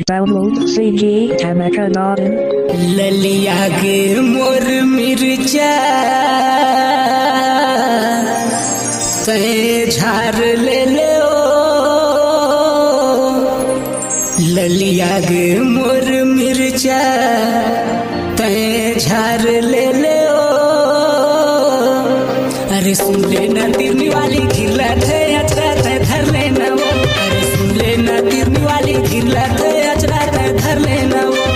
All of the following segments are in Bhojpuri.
Download CG Tamaka ललिया गे मोर मिर्चा ते झार ले लो ललिया गे मोर मिर्चा ते झार ले लो अरे सुन ले ना तिरनी वाली खिला थे अचरा ते धर लेना वो अरे सुन ले ना तिरनी वाली खिला थे अचरा ते धर लेना वो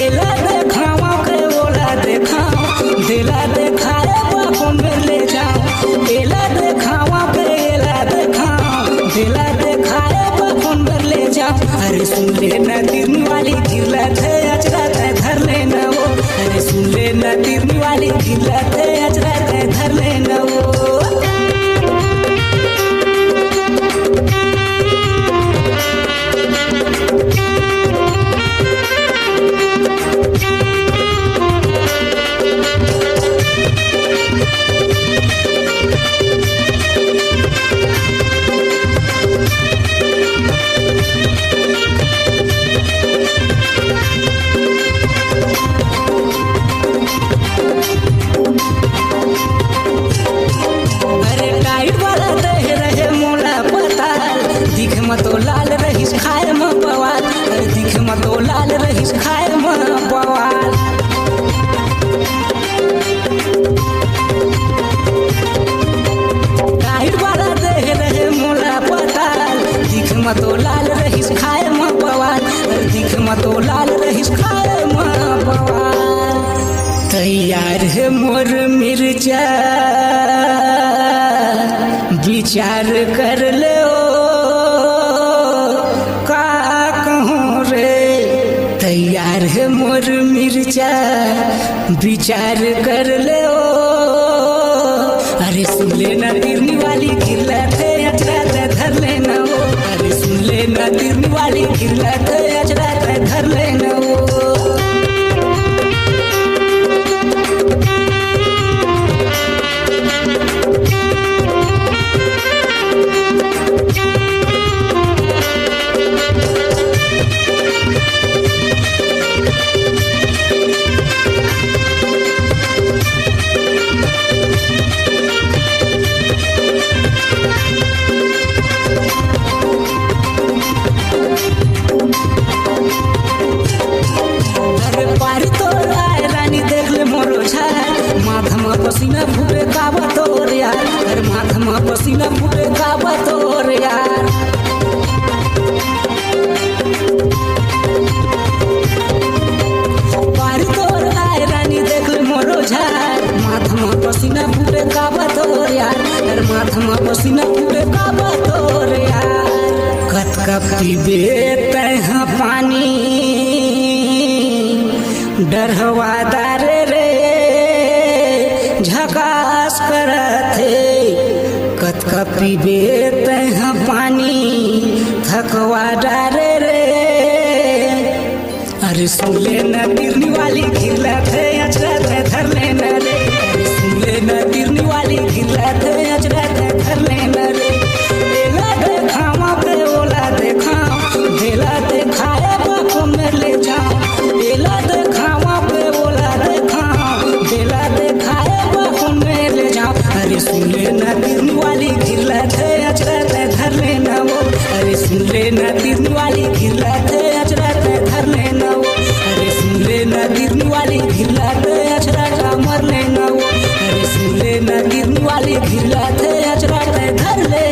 एला देखावा के ओला देखाओ दिला देखाए बापो में ले जाओ एला देखावा के एला देखाओ दिला देखाए बापो में ले जाओ अरे सुन ले ना तिरनी वाली खिला थे अचरा ते धर लेना वो अरे सुन ले ना तिरनी वाली खिला थे अचरा ते धर लेना वो तो लाल रहीस खाए में बवाल अरे दिख में तो लाल रहीस खाए में बवाल टाइट वाला देह रहे मोला पताल दिख में तो लाल रहीस खाए में बवाल अरे दिख में तो लाल रहीस खाए में बवाल तैयार है मोर मिर्चा विचार कर ले तैयार है मोर मिर्चा विचार कर ले ओ अरे सुन लेना तिरनी वाली खिला थे अचरा ते धर लेना ओ अरे सुन लेना तिरनी वाली खिला थे अचरा ते धर लेना ओ पसीना फूटे का बतोर यार हर माथा में पसीना फूटे का बतोर यार पारी तोर आए रानी देख ले मोरो झार माथा में पसीना फूटे का बतोर यार हर माथा में पसीना फूटे का बतोर यार कत कप पीबे तह पानी डरवादार रे झकास करथे कत पीबे तह पानी थकवा डारे रे अरे सुन लेना तिरनी वाली खिला थे अचरा ते धर लेना रे अरे सुन लेना तिरनी वाली खिला थे अचरा ते धर लेना रे एला देखावा पे ओला देखाओ दिला देखाए बापो में ले जाओ एला देखावा पे ओला देखाओ दिला देखाए अरे सुन लेना तिरनी वाली खिला थे अचरा ते धर लेना वो अरे सुन लेना तिरनी वाली खिला थे अचरा ते धर लेना वो अरे सुन लेना तिरनी वाली खिला थे अचरा का मर लेना वो अरे सुन लेना तिरनी वाली खिला थे अचरा ते धर ले